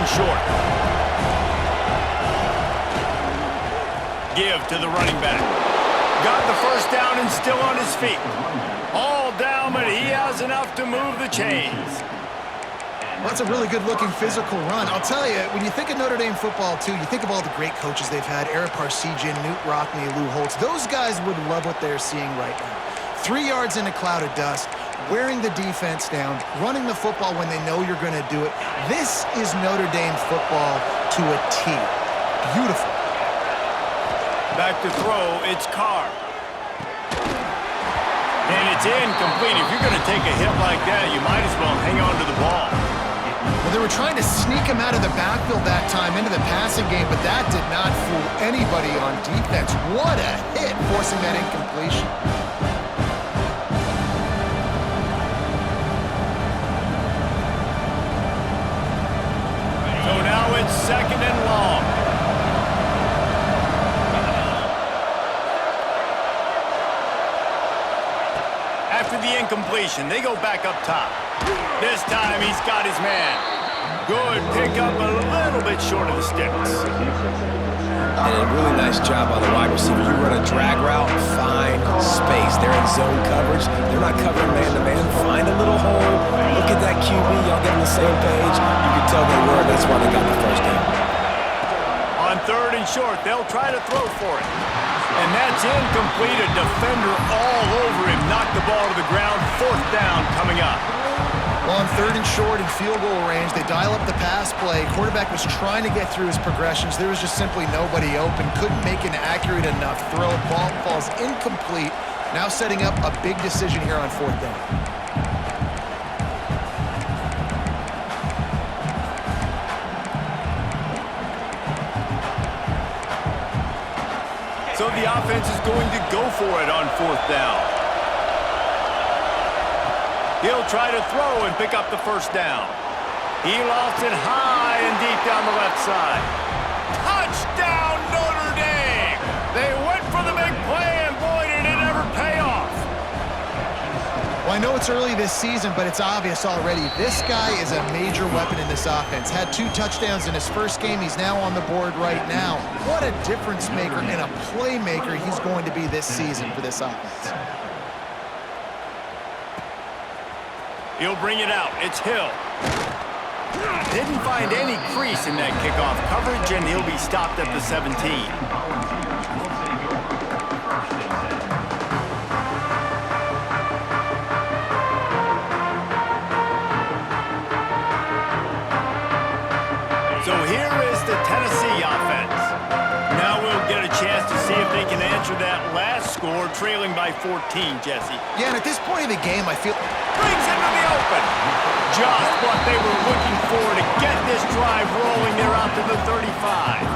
and short. Give to the running back. Got the first down and still on his feet. All down, but he has enough to move the chains. Well, that's a really good-looking physical run. I'll tell you, when you think of Notre Dame football, too, you think of all the great coaches they've had, Eric Parsegian, Newt Rockne, Lou Holtz. Those guys would love what they're seeing right now. 3 yards in a cloud of dust, wearing the defense down, running the football when they know you're going to do it. This is Notre Dame football to a T. Beautiful. Back to throw, it's Carr. And it's incomplete. If you're going to take a hit like that, you might as well hang on to the ball. Well, they were trying to sneak him out of the backfield that time into the passing game, but that did not fool anybody on defense. What a hit, forcing that incompletion. So now it's 2nd and long. After the incompletion, they go back up top. This time he's got his man. Good pickup, a little bit short of the sticks. And a really nice job by the wide receiver. You run a drag route, find space. They're in zone coverage. They're not covering man-to-man. Find a little hole. Look at that QB. Y'all get on the same page. You can tell they were. That's why they got the first down. On 3rd and short, they'll try to throw for it. And that's incomplete. A defender all over him. Knocked the ball to the ground. 4th down coming up. Well, on 3rd and short in field goal range, they dial up the pass play. Quarterback was trying to get through his progressions. There was just simply nobody open. Couldn't make an accurate enough throw. Ball falls incomplete. Now setting up a big decision here on 4th down. So the offense is going to go for it on 4th down. He'll try to throw and pick up the first down. He lofts it high and deep down the left side. Touchdown, Notre Dame! They went for the big play, and boy, did it ever pay off. Well, I know it's early this season, but it's obvious already. This guy is a major weapon in this offense. Had 2 touchdowns in his first game. He's now on the board right now. What a difference maker and a playmaker he's going to be this season for this offense. He'll bring it out. It's Hill. Didn't find any crease in that kickoff coverage, and he'll be stopped at the 17. So here is the Tennessee offense. Now we'll get a chance to see if they can answer that last score, trailing by 14, Jesse. Yeah, and at this point of the game, I feel... Brings into the open. Just what they were looking for to get this drive rolling. They're out to the 35.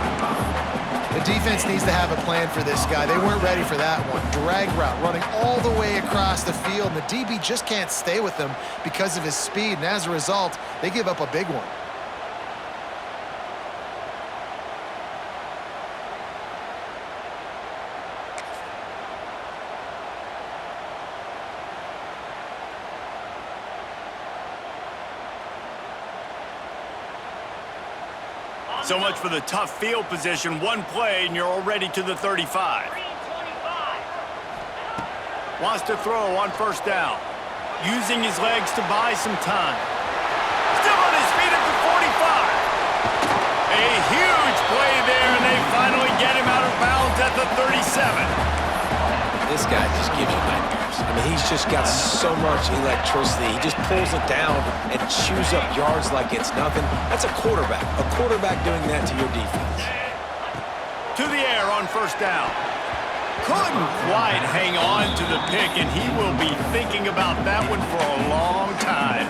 The defense needs to have a plan for this guy. They weren't ready for that one. Drag route running all the way across the field, and the DB just can't stay with him because of his speed, and as a result, they give up a big one. So much for the tough field position. One play, and you're already to the 35. Wants to throw on 1st down. Using his legs to buy some time. Still on his feet at the 45. A huge play there, and they finally get him out of bounds at the 37. This guy just gives you nightmares. I mean, he's just got so much electricity. He just pulls it down and chews up yards like it's nothing. That's a quarterback. A quarterback doing that to your defense. To the air on 1st down. Couldn't quite hang on to the pick, and he will be thinking about that one for a long time.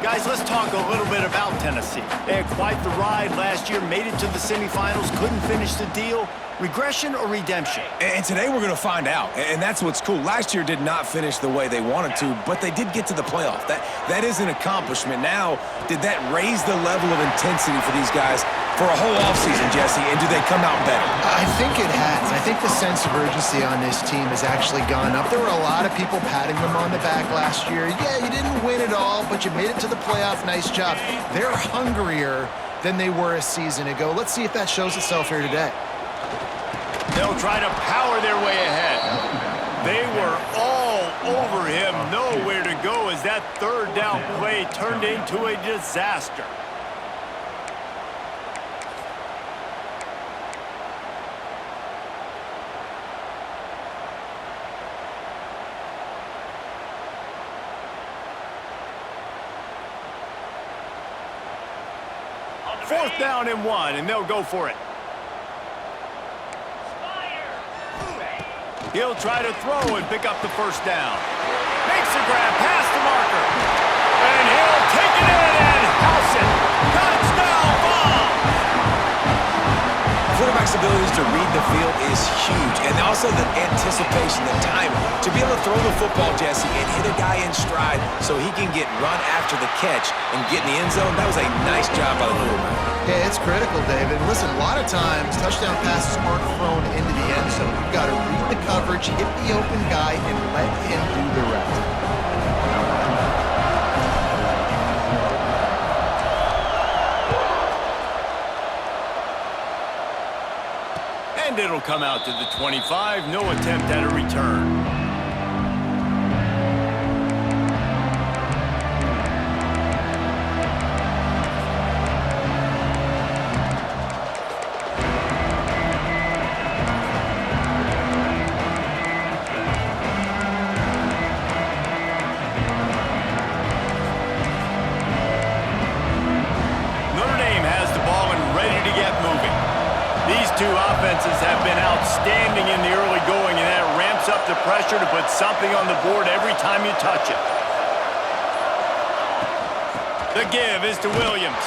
Guys, let's talk a little bit about Tennessee. They had quite the ride last year, made it to the semifinals, couldn't finish the deal. Regression or redemption? And today we're going to find out, and that's what's cool. Last year did not finish the way they wanted to, but they did get to the playoff. That is an accomplishment. Now, did that raise the level of intensity for these guys for a whole offseason, Jesse, and do they come out better? I think it has. I think the sense of urgency on this team has actually gone up. There were a lot of people patting them on the back last year. Yeah, you didn't win it all, but you made it to the playoff. Nice job. They're hungrier than they were a season ago. Let's see if that shows itself here today. They'll try to power their way ahead. They were all over him, nowhere to go as that third down play turned into a disaster. Fourth down and 1, and they'll go for it. He'll try to throw and pick up the first down. Makes a grab past the marker. And he'll take it in and house it. Touchdown ball! Quarterback's abilities to read the field is huge, and also the anticipation, the timing. To be able to throw the football, Jesse, and hit a guy in stride so he can get run after the catch and get in the end zone, that was a nice job by the quarterback. Yeah, it's critical, David. Listen, a lot of times touchdown passes aren't thrown into the end zone. You've got to read the coverage, hit the open guy, and let him do the rest. And it'll come out to the 25. No attempt at a return. Two offenses have been outstanding in the early going, and that ramps up the pressure to put something on the board every time you touch it. The give is to Williams.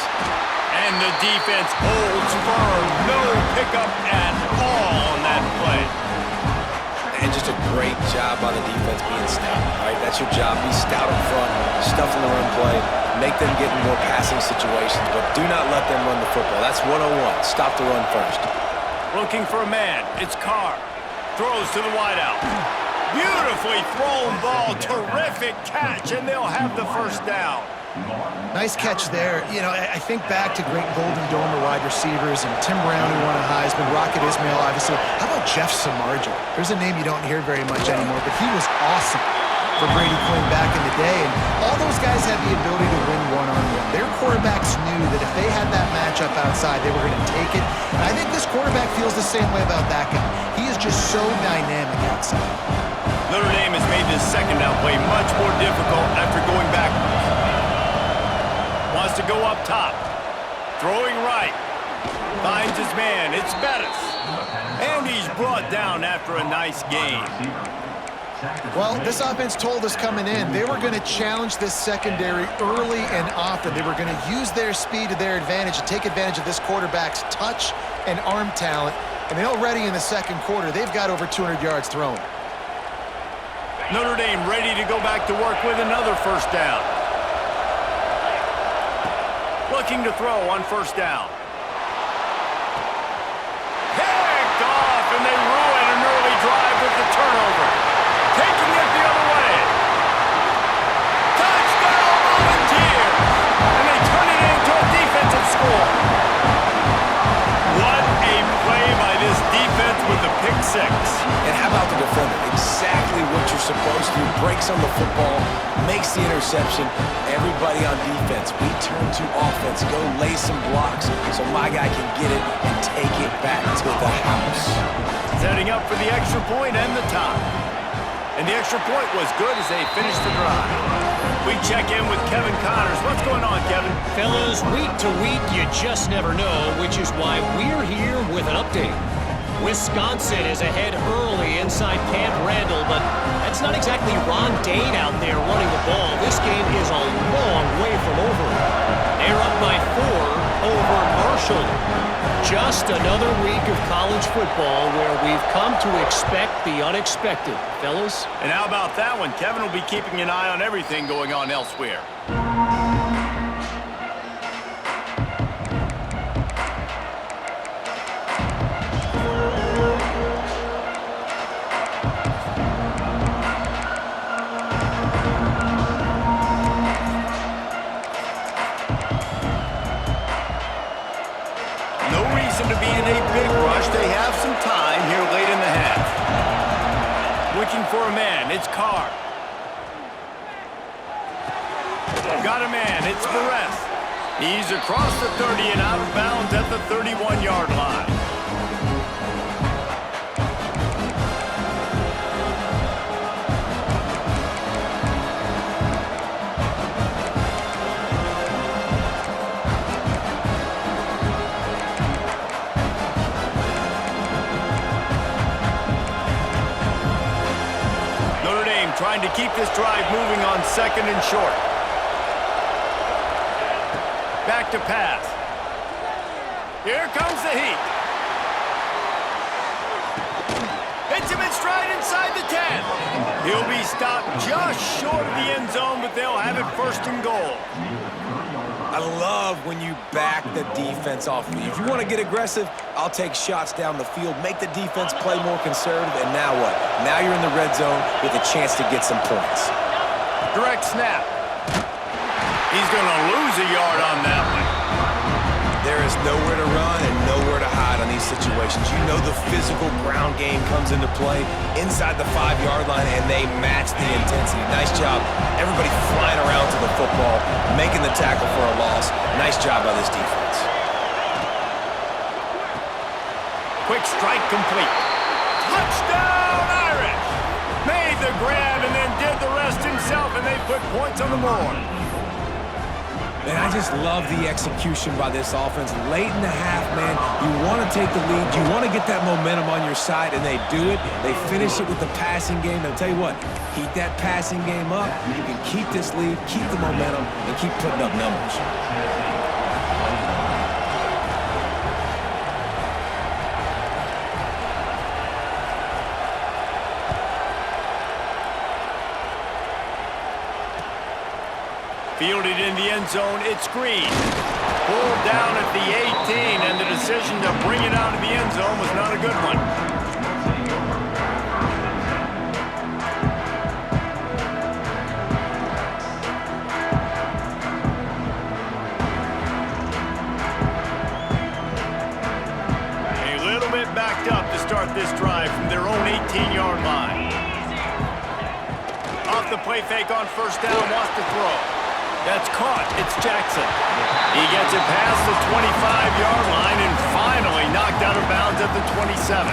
And the defense holds firm. No pickup at all on that play. And just a great job by the defense being stout, right? That's your job. Be stout up front, stuff in the run play, make them get in more passing situations, but do not let them run the football. That's 101. Stop the run first. Looking for a man. It's Carr. Throws to the wideout. Beautifully thrown ball. Terrific catch, and they'll have the first down. Nice catch there. You know, I think back to great Golden Dome wide receivers and Tim Brown, who won a Heisman, Rocket Ismail, obviously. How about Jeff Samardzija? There's a name you don't hear very much anymore, but he was awesome for Brady Quinn back in the day. And all those guys had the ability to win one-on-one. Their quarterbacks knew that if they had that matchup outside, they were going to take it. And I think this quarterback feels the same way about that guy. He is just so dynamic outside. Notre Dame has made this second down play much more difficult after going backwards. Wants to go up top. Throwing right. Finds his man. It's Bettis. And he's brought down after a nice gain. Well, this offense told us coming in they were going to challenge this secondary early and often. They were going to use their speed to their advantage and take advantage of this quarterback's touch and arm talent. And already in the second quarter, they've got over 200 yards thrown. Notre Dame ready to go back to work with another first down. Looking to throw on first down. Picked off, and they ruin an early drive with the turnover. Taking it the other way. Touchdown, Volunteers! And they turn it into a defensive score. What a play by this defense with the pick six. And how about the defender? Exactly what you're supposed to do. Breaks on the football, makes the interception. Everybody on defense, we turn to offense. Go lay some blocks so my guy can get it and take it back to the house. Setting up for the extra point and the tie. And the extra point was good as they finished the drive. We check in with Kevin Connors. What's going on, Kevin? Fellas, week to week, you just never know, which is why we're here with an update. Wisconsin is ahead early inside Camp Randall, but that's not exactly Ron Dane out there running the ball. This game is a long way from over. They're up by 4 over Marshall. just another week of college football where we've come to expect the unexpected, fellas. And how about that one? Kevin will be keeping an eye on everything going on elsewhere. To be in a big rush. They have some time here late in the half. Looking for a man. It's Carr. Got a man. It's Perez. He's across the 30 and out of bounds at the 31-yard line. Trying to keep this drive moving on 2nd and short. Back to pass. Here comes the heat. Hits him in stride inside the 10. He'll be stopped just short of the end zone, but they'll have it 1st and goal. I love when you back the defense off me. If you want to get aggressive, I'll take shots down the field, make the defense play more conservative, and now what? Now you're in the red zone with a chance to get some points. Direct snap. He's going to lose a yard on that one. There is nowhere to run and nowhere to hide on these situations. You know the physical ground game comes into play inside the 5-yard line, and they match the intensity. Nice job. Everybody flying around to the football, making the tackle for a loss. Nice job by this defense. Quick strike complete. Touchdown, Irish! Made the grab and then did the rest himself, and they put points on the board. Man, I just love the execution by this offense. Late in the half, man, you want to take the lead. You want to get that momentum on your side, and they do it. They finish it with the passing game. And I'll tell you what, keep that passing game up. You can keep this lead, keep the momentum, and keep putting up numbers. Fielded in the end zone, it's Green. Pulled down at the 18, and the decision to bring it out of the end zone was not a good one. A little bit backed up to start this drive from their own 18-yard line. Off the play fake on 1st down, wants to throw. That's caught. It's Jackson. He gets it past the 25-yard line and finally knocked out of bounds at the 27.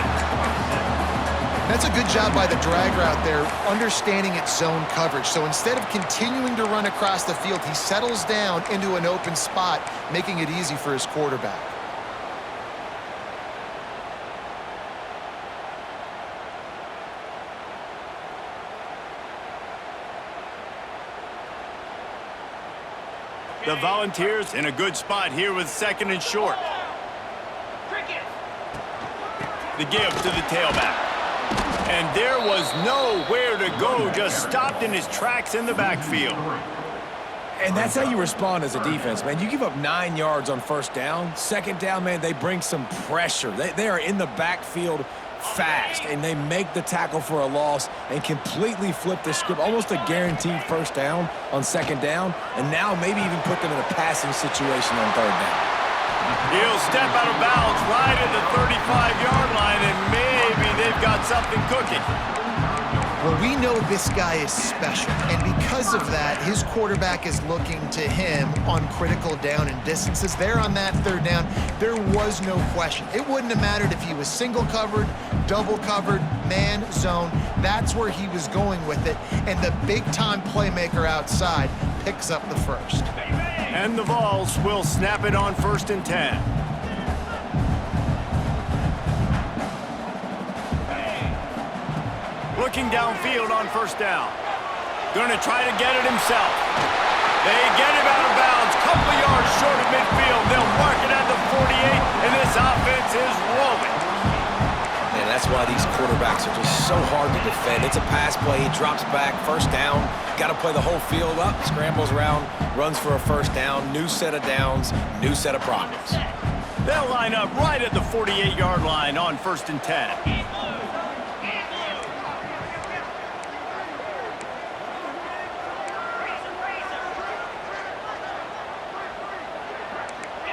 That's a good job by the drag route there, understanding its zone coverage. So instead of continuing to run across the field, he settles down into an open spot, making it easy for his quarterback. The Volunteers in a good spot here with 2nd and short. The give to the tailback. And there was nowhere to go, just stopped in his tracks in the backfield. And that's how you respond as a defense, man. You give up 9 yards on 1st down. 2nd down, man, they bring some pressure. They are in the backfield fast, and they make the tackle for a loss and completely flip the script, almost a guaranteed 1st down on 2nd down, and now maybe even put them in a passing situation on 3rd down. He'll step out of bounds right at the 35-yard line, and maybe they've got something cooking. Well, we know this guy is special, and because of that, his quarterback is looking to him on critical down and distances. There on that 3rd down, there was no question. It wouldn't have mattered if he was single covered, double covered, man, zone. That's where he was going with it, and the big-time playmaker outside picks up the first. And the Vols will snap it on 1st and 10. Looking downfield on 1st down. Gonna try to get it himself. They get him out of bounds. Couple yards short of midfield. They'll mark it at the 48, and this offense is rolling. And that's why these quarterbacks are just so hard to defend. It's a pass play. He drops back, first down. Got to play the whole field up, scrambles around, runs for a first down. New set of downs, new set of problems. They'll line up right at the 48-yard line on 1st and 10.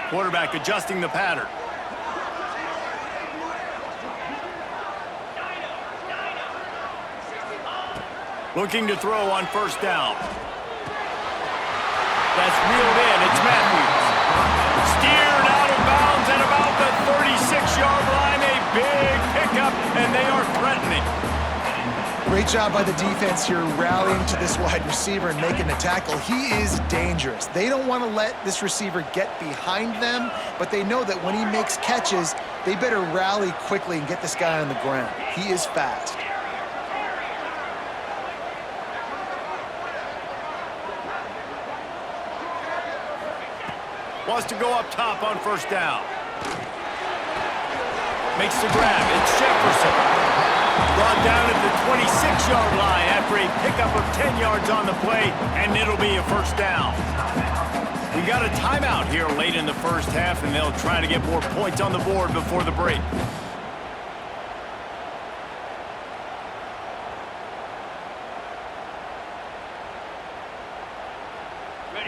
Quarterback adjusting the pattern. Looking to throw on 1st down. That's reeled in. It's Matthews. Steered out of bounds at about the 36-yard line. A big pickup, and they are threatening. Great job by the defense here rallying to this wide receiver and making the tackle. He is dangerous. They don't want to let this receiver get behind them, but they know that when he makes catches, they better rally quickly and get this guy on the ground. He is fast. Wants to go up top on 1st down. Makes the grab. It's Jefferson. Brought down at the 26-yard line after a pickup of 10 yards on the play, and it'll be a 1st down. We got a timeout here late in the 1st half, and they'll try to get more points on the board before the break.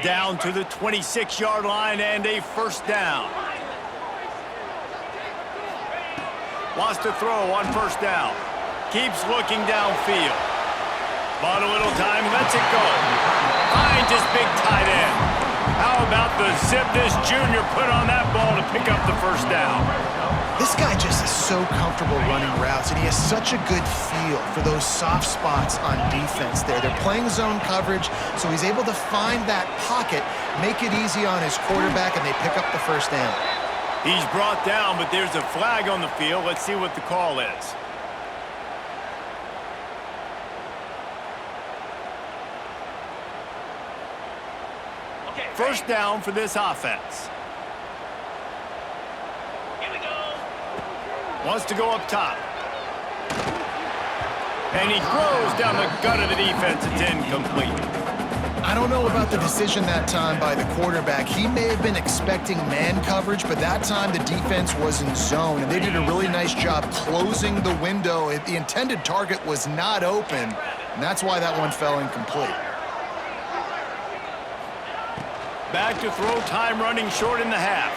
Down to the 26-yard line and a 1st down. Wants to throw on 1st down. Keeps looking downfield. Bought a little time, lets it go. Finds his big tight end. How about the zip this junior put on that ball to pick up the 1st down? This guy just is so comfortable running routes, and he has such a good feel for those soft spots on defense there. They're playing zone coverage, so he's able to find that pocket, make it easy on his quarterback, and they pick up the 1st down. He's brought down, but there's a flag on the field. Let's see what the call is. First down for this offense. Here we go. Wants to go up top. And he throws down the gut of the defense. It's incomplete. I don't know about the decision that time by the quarterback. He may have been expecting man coverage, but that time the defense was in zone, and they did a really nice job closing the window. The intended target was not open, and that's why that one fell incomplete. Back to throw, time running short in the half.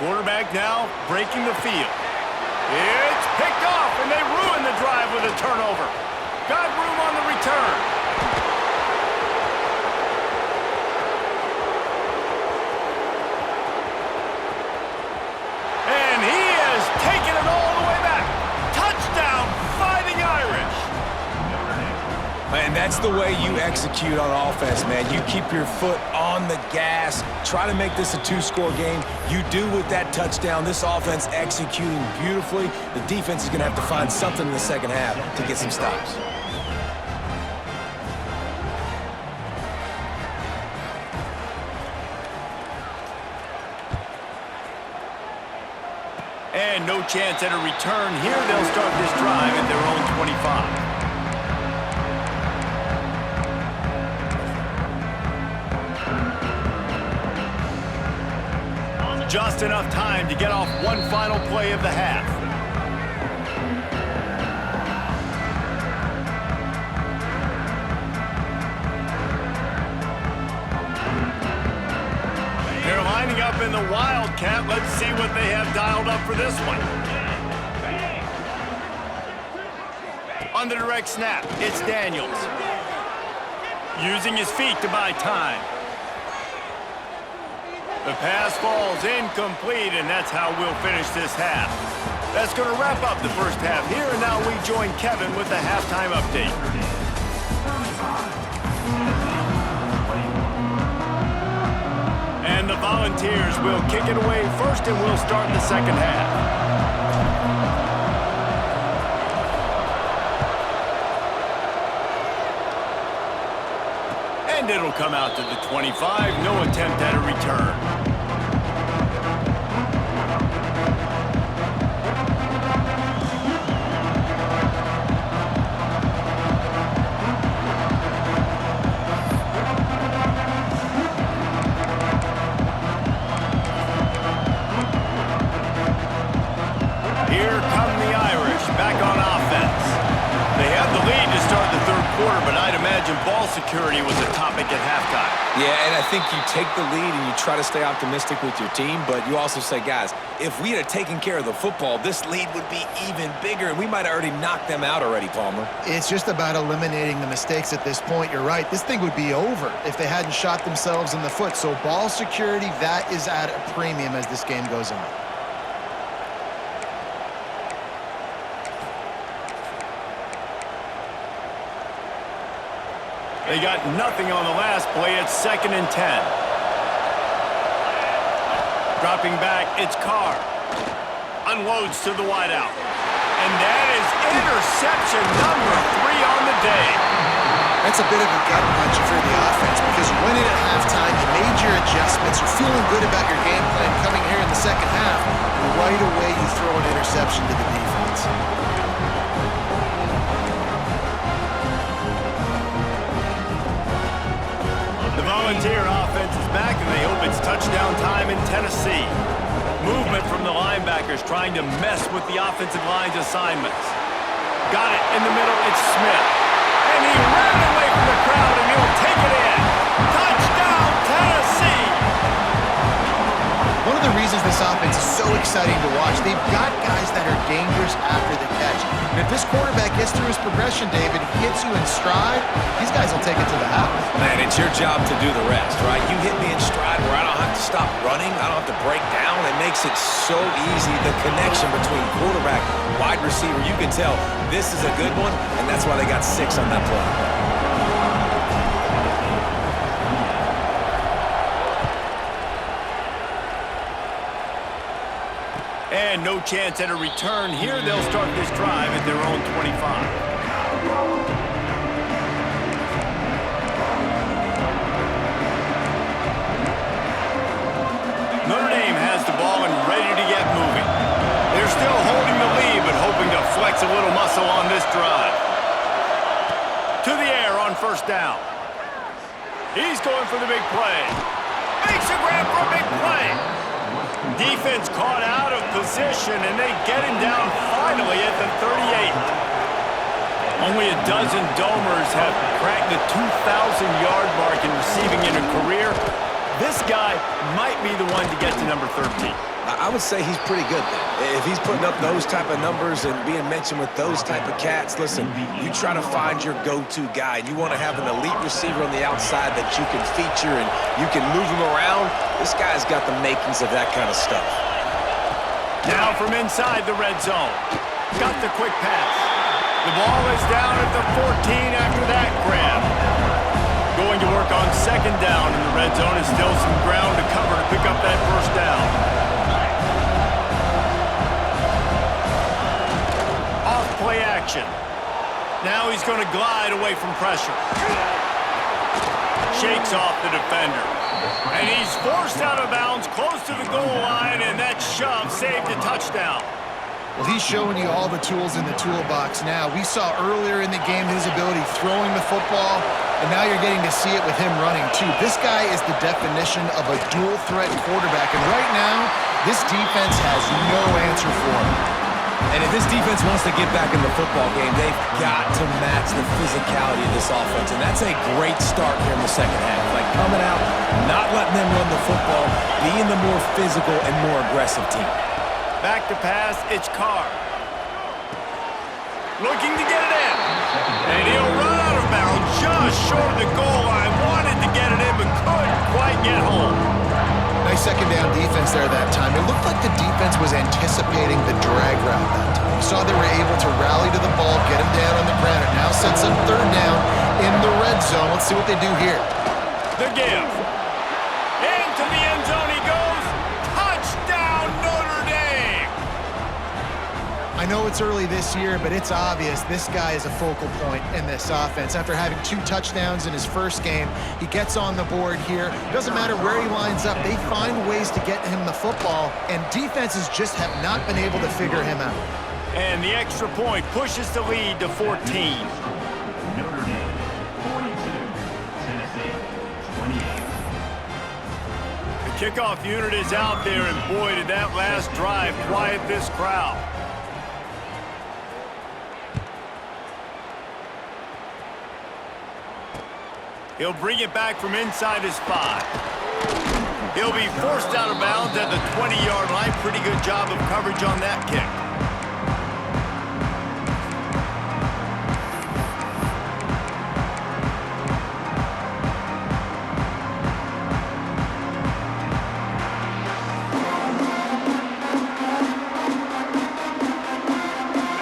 Quarterback now breaking the field. It's picked off, and they ruin the drive with a turnover. Got room on the return. And he has taken it all the way back. Touchdown, Fighting Irish. And that's the way you execute on offense, man. You keep your foot on the gas. Try to make this a 2-score game. You do with that touchdown. This offense executing beautifully. The defense is going to have to find something in the 2nd half to get some stops. And no chance at a return here. They'll start this drive at their own 25. Just enough time to get off one final play of the half. They're lining up in the Wildcat. Let's see what they have dialed up for this one. On the direct snap, it's Daniels. Using his feet to buy time. The pass falls incomplete, and that's how we'll finish this half. That's going to wrap up the 1st half here, and now we join Kevin with the halftime update. And the Volunteers will kick it away first, and we'll start the 2nd half. And it'll come out to the 25. No attempt at a return. imagine ball security was a topic at halftime. Yeah, and I think you take the lead and you try to stay optimistic with your team, but you also say, guys, if we had taken care of the football, this lead would be even bigger, and we might have already knocked them out already, Palmer. It's just about eliminating the mistakes at this point. You're right. This thing would be over if they hadn't shot themselves in the foot. So ball security, that is at a premium as this game goes on. They got nothing on the last play. It's 2nd and 10. Dropping back, it's Carr. Unloads to the wideout. And that is interception number 3 on the day. That's a bit of a gut punch for the offense because you went in at halftime, you made your adjustments, you're feeling good about your game plan coming here in the second half, and right away you throw an interception to the defense. Volunteer offense is back, and they hope it's touchdown time in Tennessee. Movement from the linebackers trying to mess with the offensive line's assignments. Got it in the middle, it's Smith. And he ran away from the crowd, and he'll take it in. Touchdown, Tennessee! One of the reasons this offense is so exciting to watch, they've got guys that are dangerous after the catch. And if this quarterback gets through his progression, David, hits you in stride, these guys will take it to the house. Man, it's your job to do the rest, right? You hit me in stride where I don't have to stop running, I don't have to break down. It makes it so easy, the connection between quarterback, wide receiver. You can tell this is a good one, and that's why they got 6 on that play. And no chance at a return here. They'll start this drive at their own 25. Notre Dame has the ball and ready to get moving. They're still holding the lead, but hoping to flex a little muscle on this drive. To the air on 1st down. He's going for the big play. Makes a grab for a big play. Defense caught out of position, and they get him down finally at the 38. Only a dozen Domers have cracked the 2,000-yard mark in receiving in a career. This guy might be the one to get to number 13. I would say he's pretty good. If he's putting up those type of numbers and being mentioned with those type of cats, listen, you try to find your go-to guy. You want to have an elite receiver on the outside that you can feature and you can move him around. This guy's got the makings of that kind of stuff. Now from inside the red zone. Got the quick pass. The ball is down at the 14 after that grab. Going to work on 2nd down in the red zone. Is still some ground to cover to pick up that 1st down. Off play action. Now he's going to glide away from pressure. Shakes off the defender. And he's forced out of bounds close to the goal line, and that shove saved a touchdown. Well, he's showing you all the tools in the toolbox now. We saw earlier in the game his ability throwing the football, and now you're getting to see it with him running, too. This guy is the definition of a dual-threat quarterback, and right now, this defense has no answer for him. And if this defense wants to get back in the football game, they've got to match the physicality of this offense, and that's a great start here in the second half. Like coming out, not letting them run the football, being the more physical and more aggressive team. Back to pass, it's Carr. Looking to get it in. And he'll run out of bounds just short of the goal line. Wanted to get it in, but couldn't quite get home. Nice 2nd down defense there that time. It looked like the defense was anticipating the drag route that time. You saw they were able to rally to the ball, get him down on the ground. It now sets up 3rd down in the red zone. Let's see what they do here. The give. Into the end zone he goes. Touchdown, Notre Dame! I know it's early this year, but it's obvious this guy is a focal point in this offense. After having 2 touchdowns in his first game, he gets on the board here. Doesn't matter where he lines up, they find ways to get him the football, and defenses just have not been able to figure him out. And the extra point pushes the lead to 14. Notre Dame, 42. Tennessee, 28. The kickoff unit is out there, and boy, did that last drive quiet this crowd. He'll bring it back from inside his 5. He'll be forced out of bounds at the 20-yard line. Pretty good job of coverage on that kick.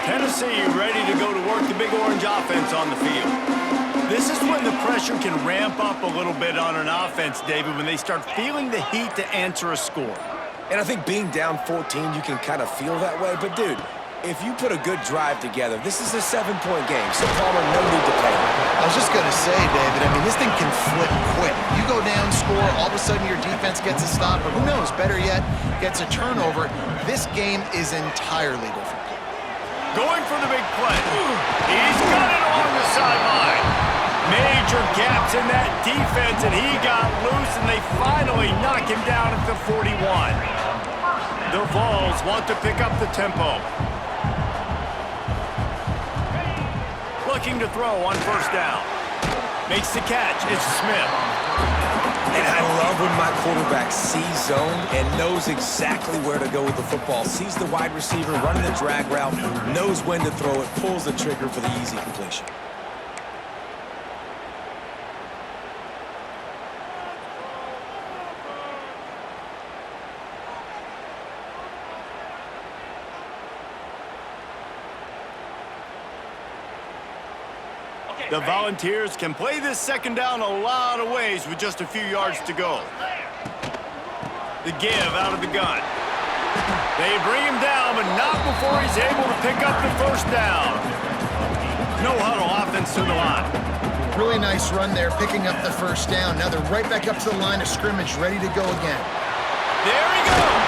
Tennessee ready to go to work the Big Orange offense on the field. This is when the pressure can ramp up a little bit on an offense, David, when they start feeling the heat to answer a score. And I think being down 14, you can kind of feel that way. But, dude, if you put a good drive together, this is a 7-point game. So, Palmer, no need to panic. I was just going to say, David, I mean, this thing can flip quick. You go down, score, all of a sudden your defense gets a stop, or who knows, better yet, gets a turnover. This game is entirely different. Going for the big play. He's got it along the sideline. Major gaps in that defense, and he got loose, and they finally knock him down at the 41. The Vols want to pick up the tempo. Looking to throw on first down. Makes the catch. It's Smith. And I love when my quarterback sees zone and knows exactly where to go with the football. Sees the wide receiver running the drag route, knows when to throw it, pulls the trigger for the easy completion. The Volunteers can play this second down a lot of ways with just a few yards to go. The give out of the gun. They bring him down, but not before he's able to pick up the first down. No huddle offense to the line. Really nice run there, picking up the first down. Now they're right back up to the line of scrimmage, ready to go again. There he goes.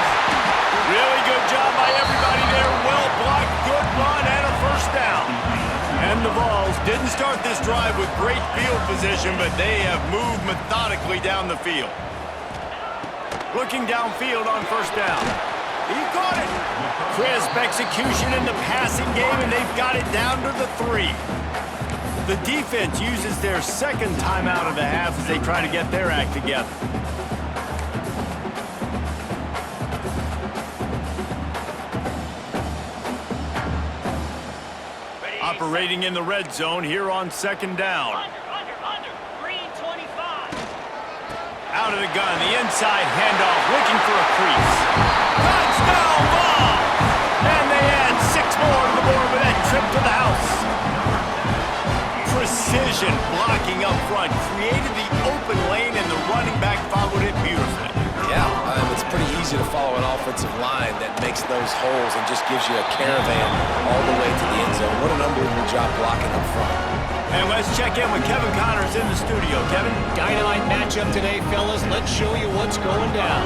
Really good job by everybody there. Well blocked, good run, and a first down. And the Vols didn't start this drive with great field position, but they have moved methodically down the field. Looking downfield on first down. He caught it. Crisp execution in the passing game, and they've got it down to the 3. The defense uses their second timeout of the half as they try to get their act together. Operating in the red zone here on second down. Green 25. Out of the gun, the inside handoff, looking for a crease. Touchdown ball! And they add 6 more to the board with that trip to the house. Precision blocking up front, created the open lane, and the running back followed it beautifully. Yeah, it's pretty easy to follow an offensive line that makes those holes and just gives you a caravan all the way to the end zone. What an unbelievable job blocking up front. And let's check in with Kevin Connors in the studio. Kevin? Dynamite matchup today, fellas. Let's show you what's going down.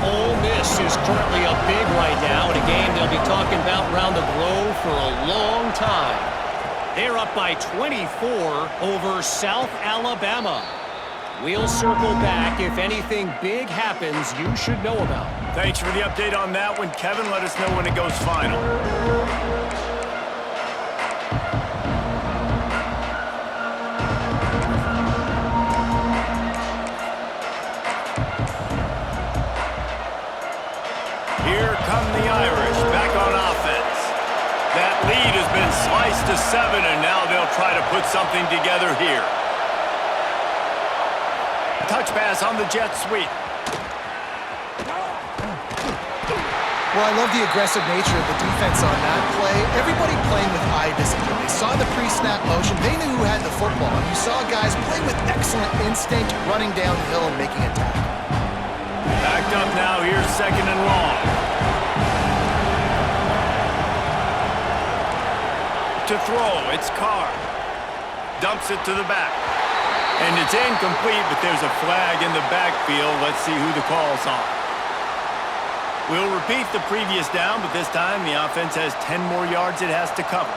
Ole Miss is currently up big right now in a game they'll be talking about around the globe for a long time. They're up by 24 over South Alabama. We'll circle back. If anything big happens, you should know about. Thanks for the update on that one, Kevin. Let us know when it goes final. Here come the Irish back on offense. That lead has been sliced to 7, and now they'll try to put something together here. Touch pass on the jet sweep. Well, I love the aggressive nature of the defense on that play. Everybody playing with eye discipline. They saw the pre-snap motion. They knew who had the football. And you saw guys play with excellent instinct, running downhill and making a tackle. Backed up now. Here's second and long. To throw, it's Carr. Dumps it to the back. And it's incomplete, but there's a flag in the backfield. Let's see who the call's on. We'll repeat the previous down, but this time the offense has 10 more yards it has to cover.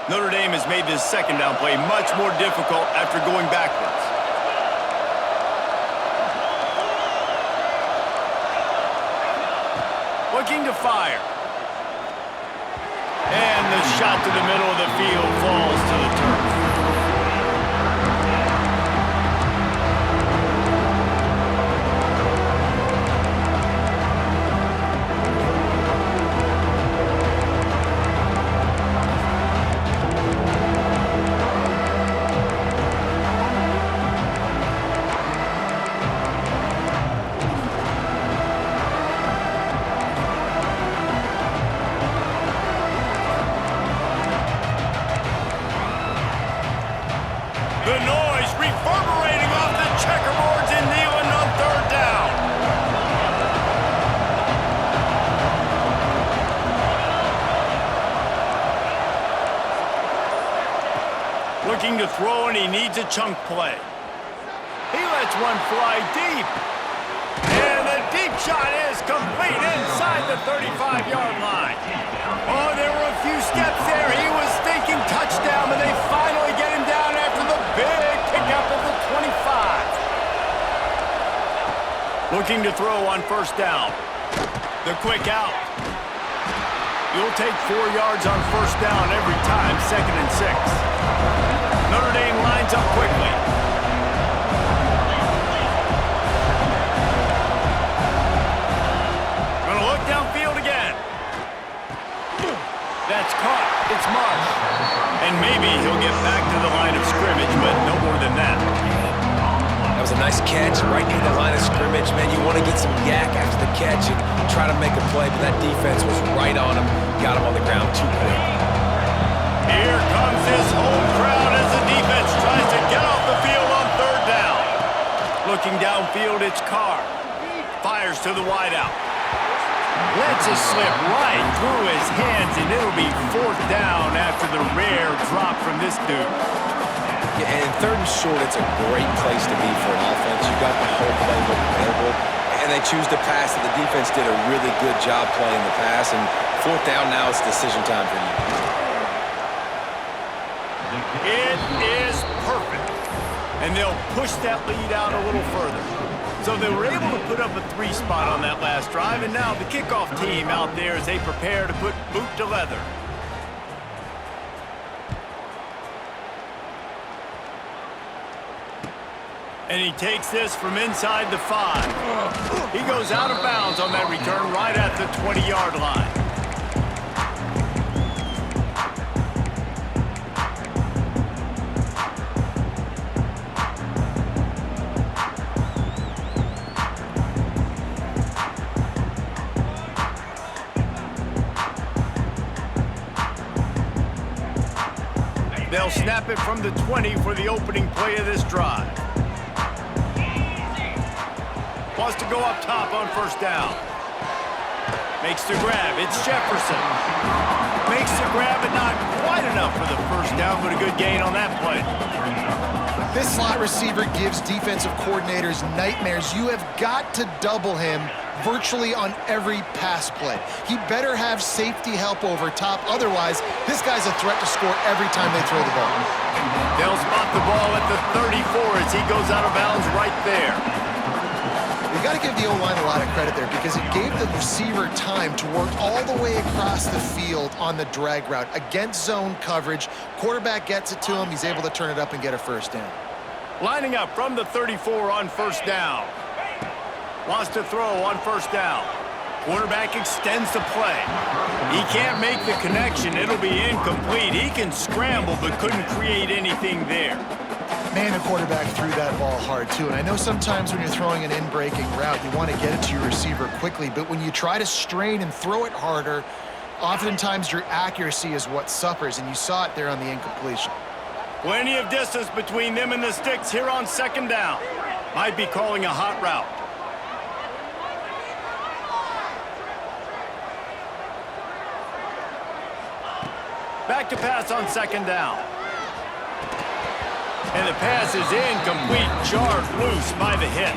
Notre Dame has made this second down play much more difficult after going backwards. Looking to fire. And the shot to the middle of the field falls to the turf. The noise reverberating off the checkerboards in Neyland on third down. Looking to throw, and he needs a chunk play. He lets one fly deep. And the deep shot is complete inside the 35-yard line. Oh, there were a few steps there. He was thinking touchdown, but they finally get him down after the big pickup of the 25. Looking to throw on first down. The quick out. You'll take 4 yards on first down every time, 2nd and 6. Notre Dame lines up quickly. Gonna look downfield again. That's caught. It's Marsh. And maybe he'll get back to the line of scrimmage, but no more than that. That was a nice catch right near the line of scrimmage. Man, you want to get some yak after the catch and try to make a play, but that defense was right on him. Got him on the ground too quick. Here comes his home crowd as the defense tries to get off the field on third down. Looking downfield, it's Carr. Fires to the wideout. Lets it slip right through his hands, and it'll be 4th down after the rare drop from this dude. Yeah, and in 3rd and short, it's a great place to be for an offense. You got the whole playbook available, and they choose to pass it. The defense did a really good job playing the pass, and 4th down now, it's decision time for you. It is perfect. And they'll push that lead out a little further. So they were able to put up a 3 spot on that last drive, and now the kickoff team out there as they prepare to put boot to leather. And he takes this from inside the 5. He goes out of bounds on that return right at the 20-yard line. They'll snap it from the 20 for the opening play of this drive. Wants to go up top on first down. Makes the grab. It's Jefferson. Makes the grab, but not quite enough for the first down, but a good gain on that play. This slot receiver gives defensive coordinators nightmares. You have got to double him virtually on every pass play. He better have safety help over top. Otherwise, this guy's a threat to score every time they throw the ball. They'll spot the ball at the 34 as he goes out of bounds right there. You got to give the O-line a lot of credit there because it gave the receiver time to work all the way across the field on the drag route against zone coverage. Quarterback gets it to him. He's able to turn it up and get a first down. Lining up from the 34 on first down. Wants to throw on first down. Quarterback extends the play. He can't make the connection. It'll be incomplete. He can scramble but couldn't create anything there. Man, the quarterback threw that ball hard, too. And I know sometimes when you're throwing an in-breaking route, you want to get it to your receiver quickly. But when you try to strain and throw it harder, oftentimes your accuracy is what suffers. And you saw it there on the incompletion. Plenty of distance between them and the sticks here on second down. Might be calling a hot route. Back to pass on second down. And the pass is incomplete, charged loose by the hit.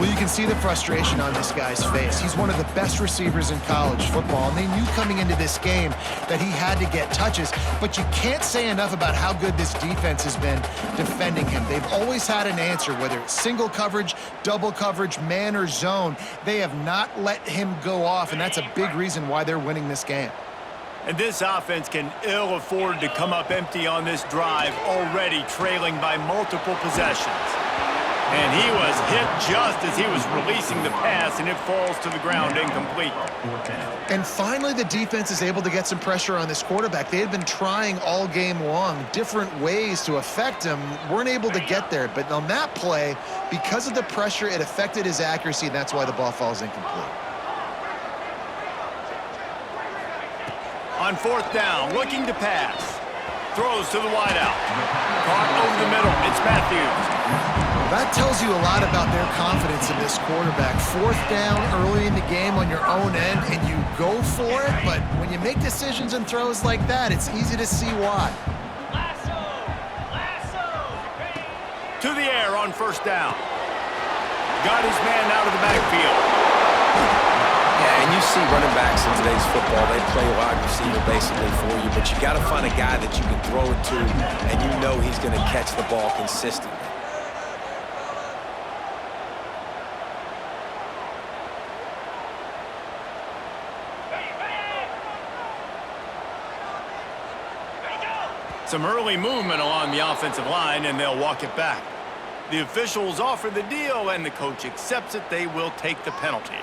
Well, you can see the frustration on this guy's face. He's one of the best receivers in college football, and they knew coming into this game that he had to get touches, but you can't say enough about how good this defense has been defending him. They've always had an answer, whether it's single coverage, double coverage, man or zone. They have not let him go off, and that's a big reason why they're winning this game. And this offense can ill afford to come up empty on this drive, already trailing by multiple possessions. And he was hit just as he was releasing the pass, and it falls to the ground incomplete. And finally, the defense is able to get some pressure on this quarterback. They had been trying all game long different ways to affect him, weren't able to get there. But on that play, because of the pressure, it affected his accuracy, and that's why the ball falls incomplete. On fourth down, looking to pass. Throws to the wideout. Caught over the middle. It's Matthews. That tells you a lot about their confidence in this quarterback. Fourth down early in the game on your own end, and you go for it, but when you make decisions and throws like that, it's easy to see why. To the air on first down. Got his man out of the backfield. Yeah, and you see running backs in today's football, they play wide receiver basically for you, but you got to find a guy that you can throw it to, and you know he's going to catch the ball consistently. Some early movement along the offensive line, and they'll walk it back. The officials offer the deal, and the coach accepts it. They will take the penalty.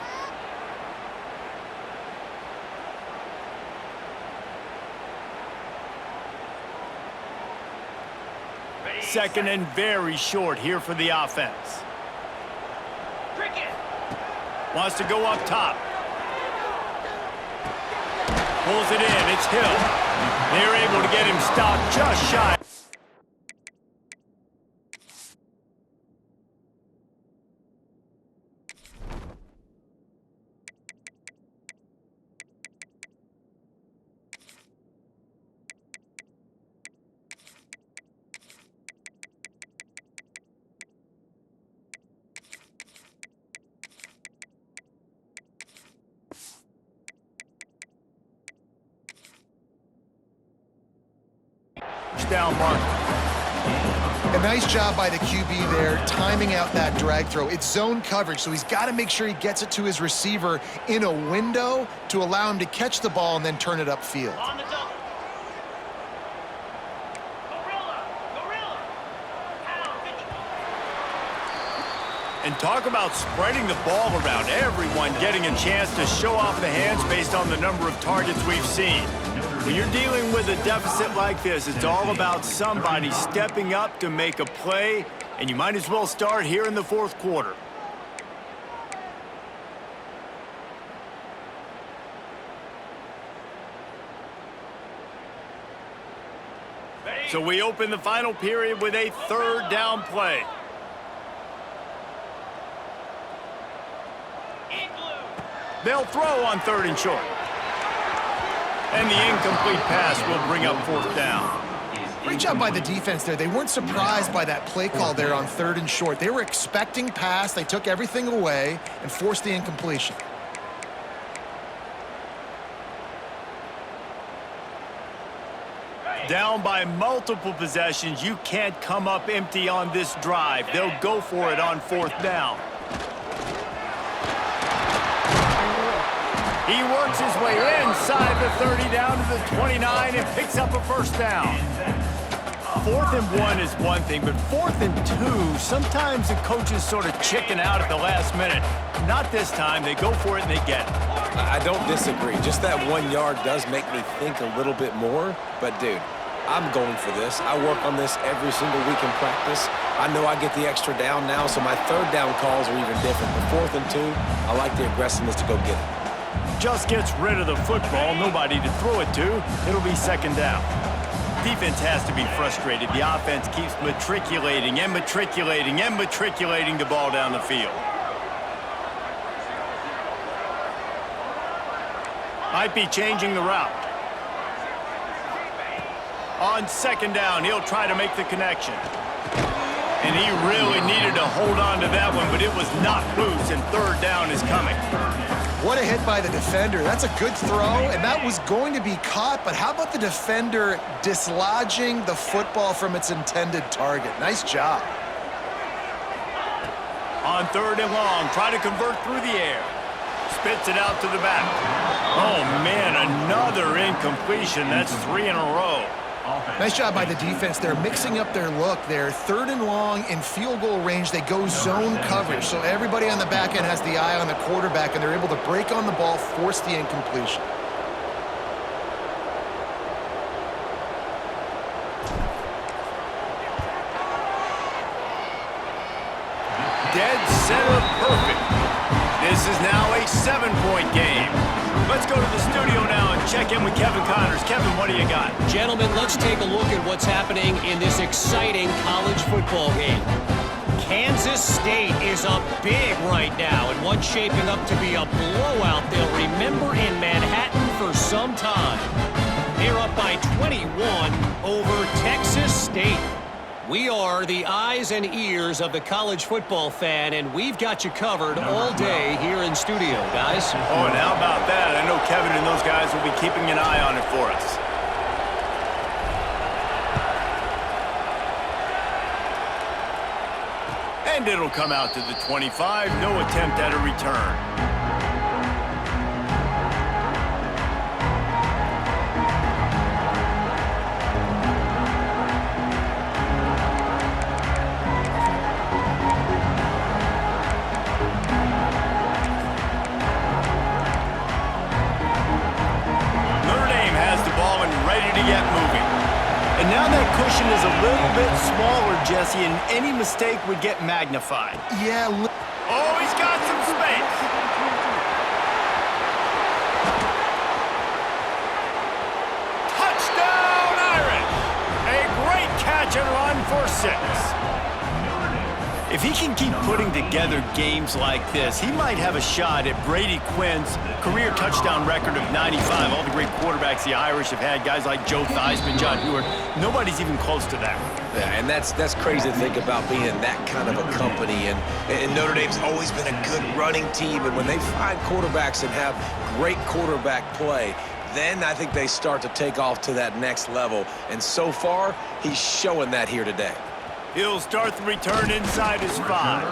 Second and very short here for the offense. Wants to go up top. Pulls it in. It's Hill. They're able to get him stopped just shy. Down mark. A nice job by the QB there, timing out that drag throw. It's zone coverage, so he's got to make sure he gets it to his receiver in a window to allow him to catch the ball and then turn it upfield. On the double. Gorilla. And talk about spreading the ball around. Everyone getting a chance to show off the hands based on the number of targets we've seen. When you're dealing with a deficit like this, it's all about somebody stepping up to make a play, and you might as well start here in the fourth quarter. So we open the final period with a third down play. They'll throw on third and short. And the incomplete pass will bring up fourth down. Great job by the defense there. They weren't surprised by that play call there on third and short. They were expecting pass. They took everything away and forced the incompletion. Down by multiple possessions. You can't come up empty on this drive. They'll go for it on fourth down. He works his way inside the 30 down to the 29 and picks up a first down. 4th and 1 is one thing, but 4th and 2, sometimes the coaches sort of chicken out at the last minute. Not this time. They go for it and they get it. I don't disagree. Just that 1 yard does make me think a little bit more. But, dude, I'm going for this. I work on this every single week in practice. I know I get the extra down now, so my third down calls are even different. But 4th and 2, I like the aggressiveness to go get it. Just gets rid of the football, nobody to throw it to. It'll be second down. Defense has to be frustrated. The offense keeps matriculating and matriculating and matriculating the ball down the field. Might be changing the route. On second down, he'll try to make the connection. And he really needed to hold on to that one, but it was not loose, and third down is coming. What a hit by the defender. That's a good throw, and that was going to be caught, but how about the defender dislodging the football from its intended target? Nice job. On third and long, try to convert through the air. Spits it out to the back. Oh, man, another incompletion. That's 3 in a row. Nice job by the defense. They're mixing up their look there. Third and long in field goal range. They go zone coverage. So everybody on the back end has the eye on the quarterback, and they're able to break on the ball, force the incompletion. Dead center perfect. This is now a 7-point game. Let's go to the studio now and check in with Kevin Connors. Kevin, what do you got? Gentlemen, let's take a look at what's happening in this exciting college football game. Kansas State is up big right now, and what's shaping up to be a blowout they'll remember in Manhattan for some time. They're up by 21 over Texas State. We are the eyes and ears of the college football fan, and we've got you covered all day here in studio, guys. Oh, and how about that? I know Kevin and those guys will be keeping an eye on it for us. And it'll come out to the 25. No attempt at a return. Now that cushion is a little bit smaller, Jesse, and any mistake would get magnified. Yeah. Oh, he's got some space. Touchdown, Irish! A great catch and run for 6. If he can keep putting together games like this, he might have a shot at Brady Quinn's career touchdown record of 95. All the great quarterbacks the Irish have had, guys like Joe Theismann, John Hewart, nobody's even close to that. Yeah, and that's crazy to think about being in that kind of a company. And Notre Dame's always been a good running team, and when they find quarterbacks and have great quarterback play, then I think they start to take off to that next level. And so far, he's showing that here today. He'll start the return inside his 5.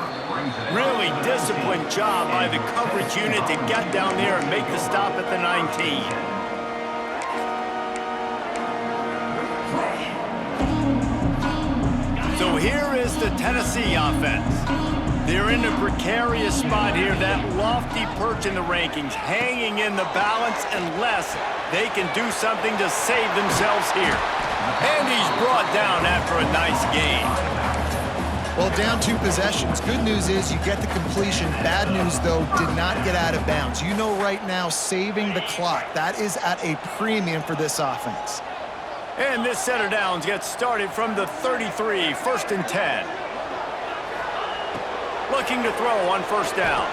Really disciplined job by the coverage unit to get down there and make the stop at the 19. So here is the Tennessee offense. They're in a precarious spot here, that lofty perch in the rankings, hanging in the balance unless they can do something to save themselves here. And he's brought down after a nice gain. Well, down 2 possessions. Good news is you get the completion. Bad news, though, did not get out of bounds. You know right now, saving the clock. That is at a premium for this offense. And this set of downs gets started from the 33, 1st and 10. Looking to throw on 1st down.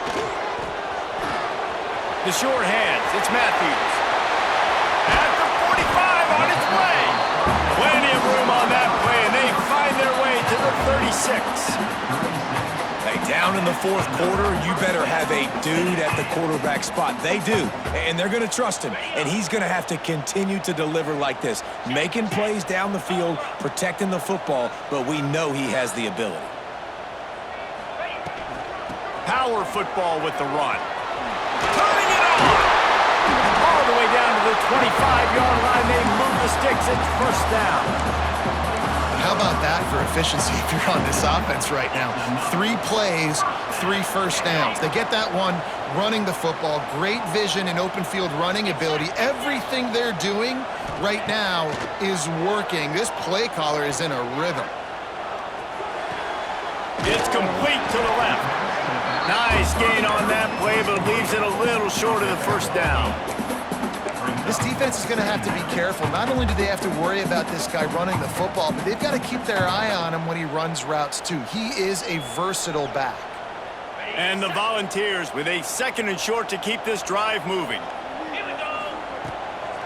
The short hands, it's Matthews. At the 45 on its way. Plenty of room on that play, and they find their way to the 36. Hey, down in the 4th quarter, you better have a dude at the quarterback spot. They do, and they're going to trust him, and he's going to have to continue to deliver like this, making plays down the field, protecting the football, but we know he has the ability. Power football with the run. Turning it on! All the way down to the 25-yard line. They move the sticks. It's 1st down. How about that for efficiency if you're on this offense right now? 3 plays, 3 1st downs. They get that one running the football. Great vision and open field running ability. Everything they're doing right now is working. This play caller is in a rhythm. It's complete to the left. Nice gain on that play, but leaves it a little short of the 1st down. This defense is going to have to be careful. Not only do they have to worry about this guy running the football, but they've got to keep their eye on him when he runs routes too. He is a versatile back. And the Volunteers with a 2nd and short to keep this drive moving.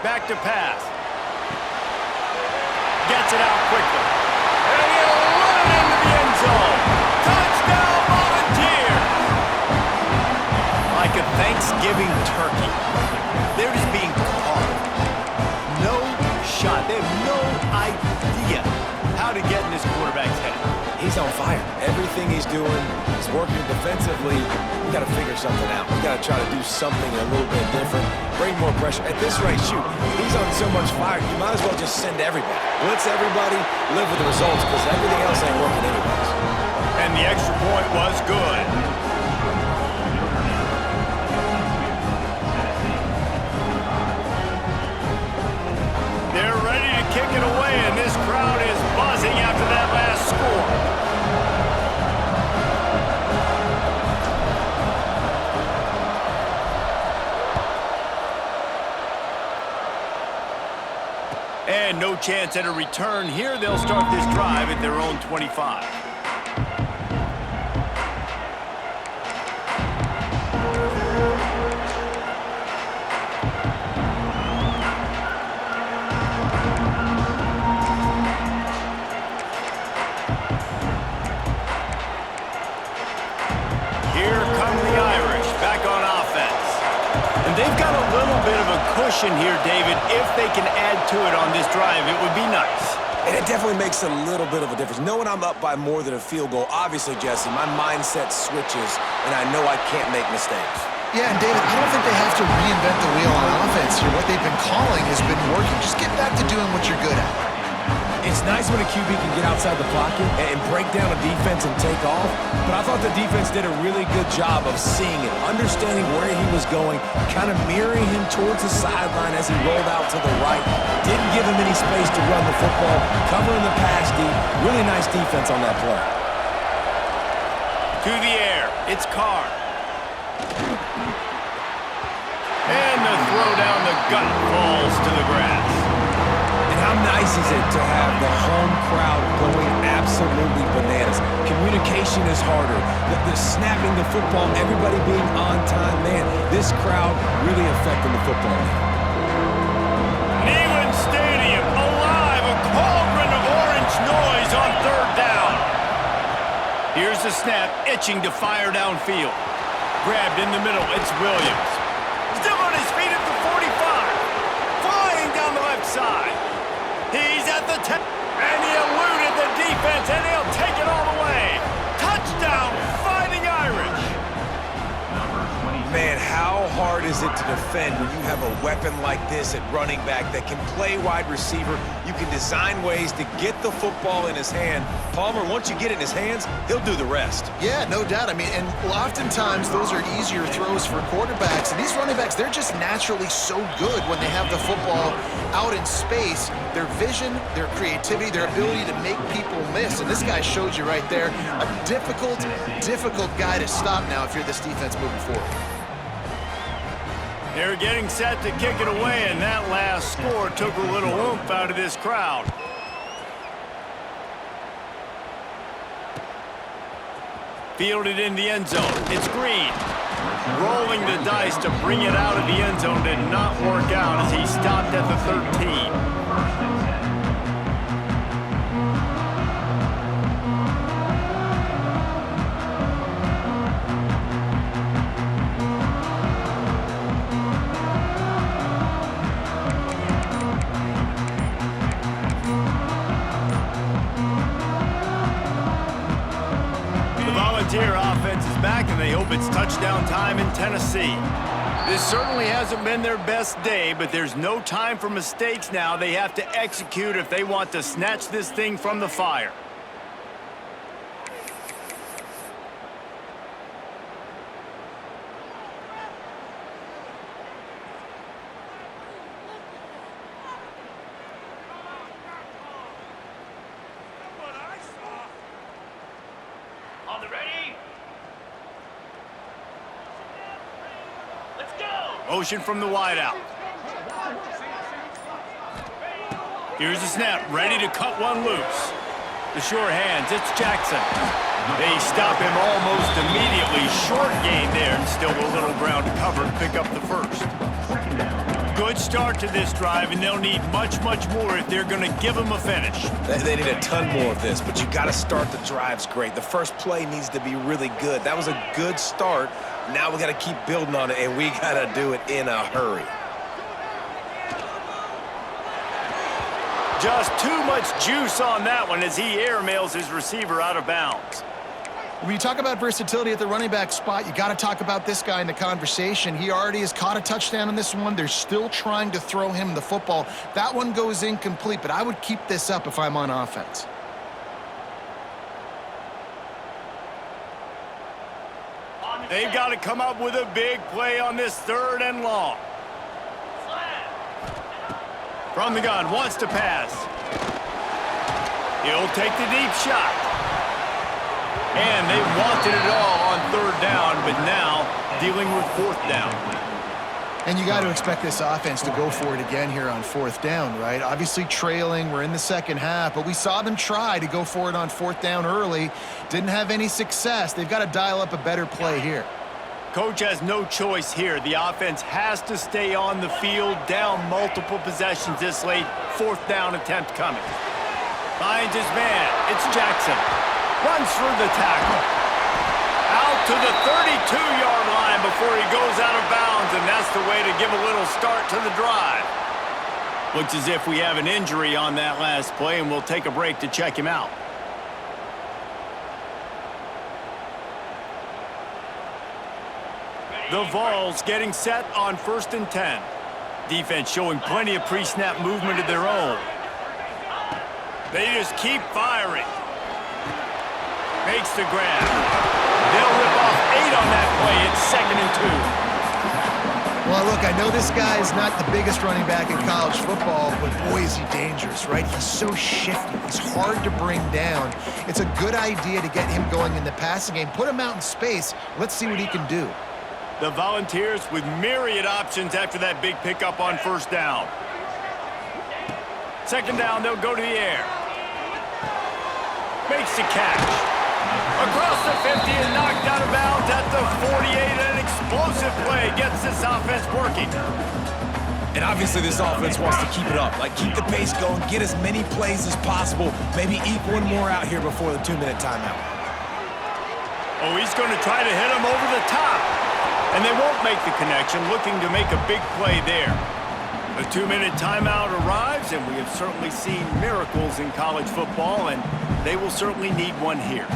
Back to pass. Gets it out quickly. And he'll run it into the end zone. Thanksgiving turkey. They're just being carved. No shot. They have no idea how to get in this quarterback's head. He's on fire. Everything he's doing is working defensively. We got to figure something out. We got to try to do something a little bit different. Bring more pressure. At this rate, shoot, he's on so much fire, you might as well just send everybody. Blitz everybody, live with the results, because everything else ain't working anyways. And the extra point was good. They're ready to kick it away, and this crowd is buzzing after that last score. And no chance at a return here. They'll start this drive at their own 25. Here come the Irish back on offense. And they've got a little bit of a cushion here, David. If they can add to it on this drive, it would be nice. And it definitely makes a little bit of a difference. Knowing I'm up by more than a field goal, obviously, Jesse, my mindset switches, and I know I can't make mistakes. Yeah, and David, I don't think they have to reinvent the wheel on offense here. What they've been calling has been working. Just get back to doing what you're good at. It's nice when a QB can get outside the pocket and break down a defense and take off, but I thought the defense did a really good job of seeing it, understanding where he was going, kind of mirroring him towards the sideline as he rolled out to the right. Didn't give him any space to run the football, covering the pass deep. Really nice defense on that play. To the air, it's Carr. And the throw down the gut falls to the grass. And how nice is it to have the home crowd going absolutely bananas? Communication is harder. The snapping the football, everybody being on time. Man, this crowd really affecting the football game. Neyland Stadium alive, a cauldron of orange noise on third down. Here's the snap, itching to fire downfield. Grabbed in the middle, it's Williams. Still on his feet at the 45. Flying down the left side. He's at the 10. And he eluded the defense, and he'll take it all the way. Touchdown, Fighting Irish. Man, how hard is it to defend when you have a weapon like this at running back that can play wide receiver? You can design ways to get the football in his hand. Palmer, once you get it in his hands, he'll do the rest. Yeah, no doubt. I mean, and oftentimes those are easier throws for quarterbacks. And these running backs, they're just naturally so good when they have the football out in space. Their vision, their creativity, their ability to make people miss. And this guy showed you right there, a difficult guy to stop now if you're this defense moving forward. They're getting set to kick it away, and that last score took a little oomph out of this crowd. Fielded in the end zone. It's Green. Rolling the dice to bring it out of the end zone did not work out as he stopped at the 13. Volunteer offense is back, and they hope it's touchdown time in Tennessee. This certainly hasn't been their best day, but there's no time for mistakes now. They have to execute if they want to snatch this thing from the fire. Motion from the wideout. Here's the snap, ready to cut one loose. The sure hands, it's Jackson. They stop him almost immediately. Short gain there, and still a little ground to cover to pick up the first. Good start to this drive, and they'll need much more if they're going to give him a finish. They need a ton more of this, but you got to start the drives great. The first play needs to be really good. That was a good start Now we got to keep building on it, and we got to do it in a hurry. Just too much juice on that one as he airmails his receiver out of bounds. When you talk about versatility at the running back spot, you got to talk about this guy in the conversation. He already has caught a touchdown on this one. They're still trying to throw him the football. That one goes incomplete, but I would keep this up if I'm on offense. They've got to come up with a big play on this 3rd and long. From the gun, wants to pass. He'll take the deep shot. And they wanted it all on 3rd down, but now dealing with 4th down. And you got to expect this offense to go for it again here on 4th down, right? Obviously trailing, we're in the second half, but we saw them try to go for it on 4th down early. Didn't have any success. They've got to dial up a better play here. Coach has no choice here. The offense has to stay on the field, down multiple possessions this late. 4th down attempt coming. Finds his man. It's Jackson. Runs through the tackle. Out to the 32-yard line before he goes out of bounds, and that's the way to give a little start to the drive. Looks as if we have an injury on that last play, and we'll take a break to check him out. The Vols getting set on 1st and 10. Defense showing plenty of pre-snap movement of their own. They just keep firing. Makes the grab. They'll rip off 8 on that play. It's 2nd and 2. Well, look, I know this guy is not the biggest running back in college football, but boy, is he dangerous, right? He's so shifty. He's hard to bring down. It's a good idea to get him going in the passing game. Put him out in space. Let's see what he can do. The Volunteers with myriad options after that big pickup on 1st down. 2nd down, they'll go to the air. Makes the catch. Across the 50 and knocked out of bounds at the 48. An explosive play gets this offense working. And obviously this offense wants to keep it up. Like, keep the pace going, get as many plays as possible, maybe eke one more out here before the 2-minute timeout. Oh, he's going to try to hit him over the top. And they won't make the connection, looking to make a big play there. The 2-minute timeout arrives, and we have certainly seen miracles in college football, and they will certainly need one here.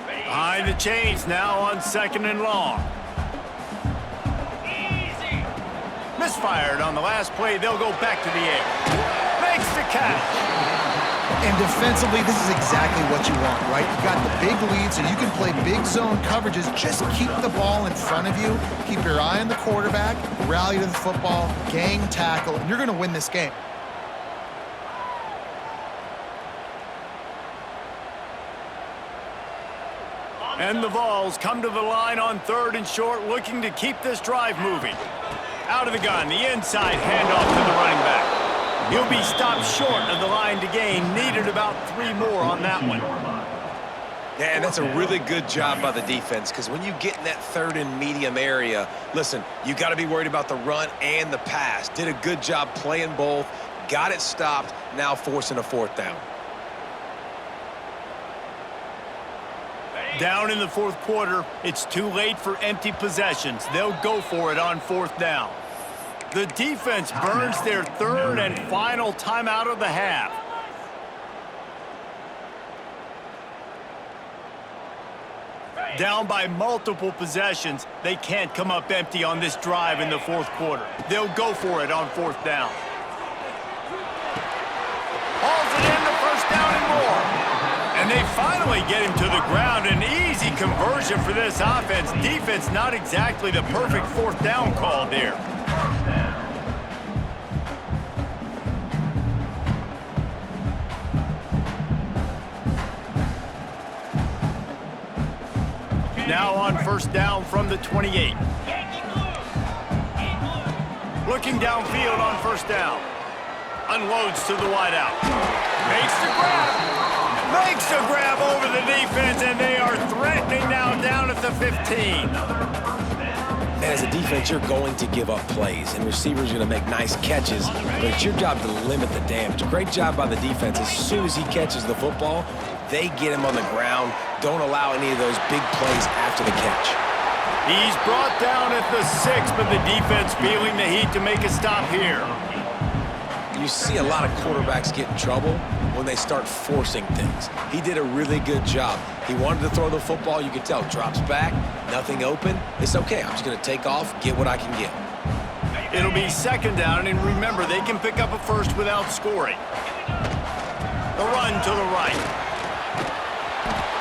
Behind the chains now on 2nd and long. Misfired on the last play. They'll go back to the air. Makes the catch. And defensively, this is exactly what you want, right? You got the big lead, so you can play big zone coverages. Just keep the ball in front of you. Keep your eye on the quarterback. Rally to the football. Gang tackle. And you're going to win this game. And the Vols come to the line on 3rd and short, looking to keep this drive moving. Out of the gun, the inside handoff to the running back. He'll be stopped short of the line to gain. Needed about 3 more on that one. Yeah, and that's a really good job by the defense, because when you get in that 3rd and medium area, listen, you got to be worried about the run and the pass. Did a good job playing both, got it stopped, now forcing a 4th down. Down in the 4th quarter, it's too late for empty possessions. They'll go for it on 4th down. The defense burns their 3rd and final timeout of the half. Down by multiple possessions, they can't come up empty on this drive in the 4th quarter. They'll go for it on 4th down. Hauls it in, the 1st down and more. And they finally get him to the ground. An easy conversion for this offense. Defense not exactly the perfect 4th down call there. Now on 1st down from the 28. Looking downfield on 1st down. Unloads to the wideout. Makes the grab. Makes the grab over the defense, and they are threatening now down at the 15. And as a defense, you're going to give up plays, and receivers are going to make nice catches, but it's your job to limit the damage. Great job by the defense. As soon as he catches the football, they get him on the ground. Don't allow any of those big plays after the catch. He's brought down at the 6, but the defense feeling the heat to make a stop here. You see a lot of quarterbacks get in trouble when they start forcing things. He did a really good job. He wanted to throw the football. You could tell. Drops back, nothing open. It's okay. I'm just going to take off, get what I can get. It'll be 2nd down, and remember, they can pick up a first without scoring. The run to the right.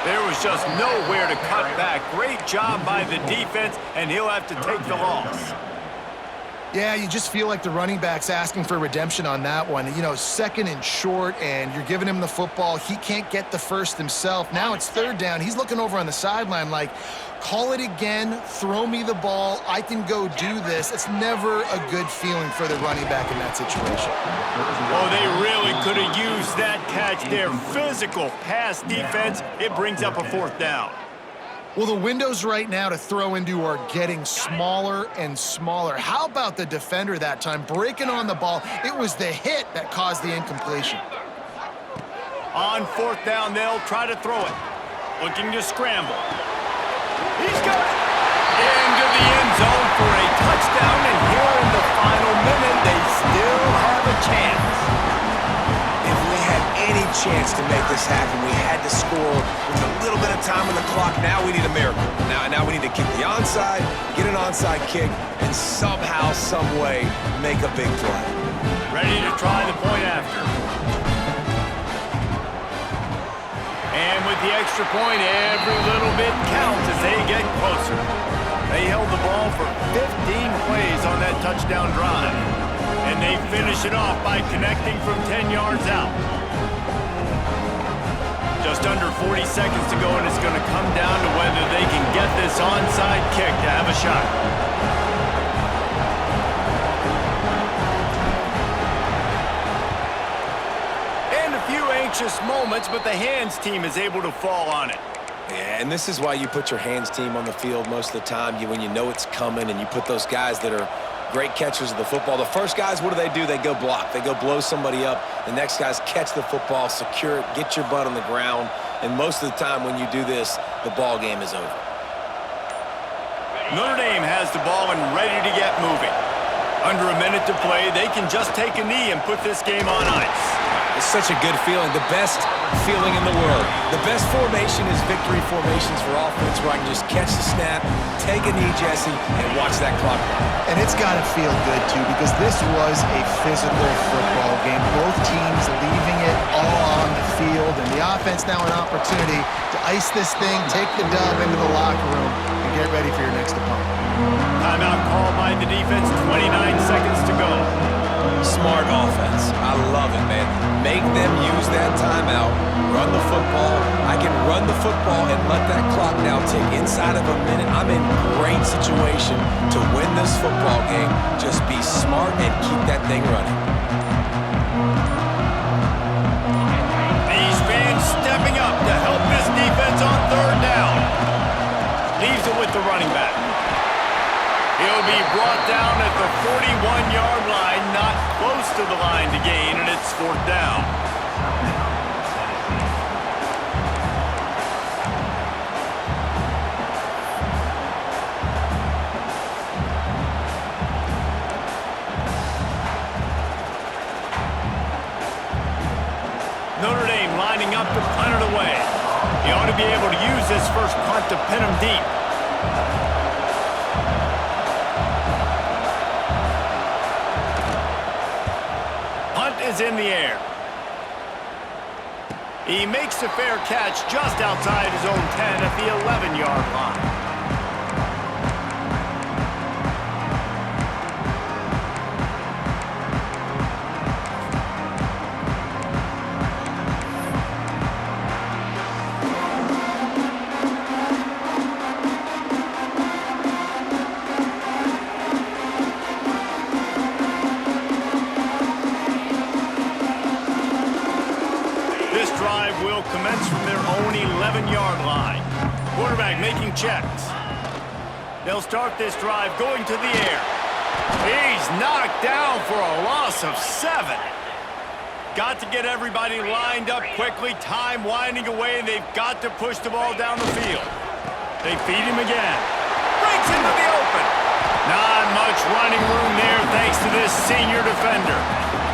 There was just nowhere to cut back. Great job by the defense, and he'll have to take the loss. Yeah, you just feel like the running back's asking for redemption on that one. You know, 2nd and short, and you're giving him the football. He can't get the first himself. Now it's 3rd down. He's looking over on the sideline like, call it again, throw me the ball, I can go do this. It's never a good feeling for the running back in that situation. Oh, they really could have used that catch there. Physical pass defense. It brings up a 4th down. Well, the windows right now to throw into are getting smaller and smaller. How about the defender that time breaking on the ball? It was the hit that caused the incompletion. On 4th down, they'll try to throw it. Looking to scramble. He's got it. Into the end zone for a touchdown, and here in the final minute, they still have a chance. If we had any chance to make this happen, we had to score with a little bit of time on the clock. Now we need a miracle. Now we need to kick the onside, get an onside kick, and somehow, some way, make a big play. Ready to try the point after. And with the extra point, every little bit counts as they get closer. They held the ball for 15 plays on that touchdown drive. And they finish it off by connecting from 10 yards out. Just under 40 seconds to go, and it's going to come down to whether they can get this onside kick to have a shot. And a few anxious moments, but the hands team is able to fall on it. Yeah, and this is why you put your hands team on the field most of the time. When you know it's coming, and you put those guys that are great catchers of the football. The first guys, what do? They go block. They go blow somebody up. The next guys catch the football, secure it, get your butt on the ground. And most of the time when you do this, the ball game is over. Notre Dame has the ball and ready to get moving. Under a minute to play, they can just take a knee and put this game on ice. It's such a good feeling, the best feeling in the world. The best formation is victory formations for offense, where I can just catch the snap, take a knee, Jesse, and watch that clock run. And it's got to feel good, too, because this was a physical football game. Both teams leaving it all on the field, and the offense now an opportunity to ice this thing, take the dub into the locker room, and get ready for your next opponent. Timeout called by the defense, 29 seconds to go. Smart offense. I love it, man. Make them use that timeout, run the football. I can run the football and let that clock now tick inside of a minute. I'm in great situation to win this football game. Just be smart and keep that thing running. These fans stepping up to help this defense on 3rd down. Leaves it with the running back. He'll be brought down at the 41-yard line, not close to the line to gain, and it's 4th down. Notre Dame lining up to punt it away. He ought to be able to use this first punt to pin him deep. Is in the air. He makes a fair catch just outside his own 10 at the 11-yard line. Commence from their own 11-yard line. Quarterback making checks. They'll start this drive going to the air. He's knocked down for a loss of 7. Got to get everybody lined up quickly, time winding away, and they've got to push the ball down the field. They feed him again. Breaks into the open. Not much running room there thanks to this senior defender.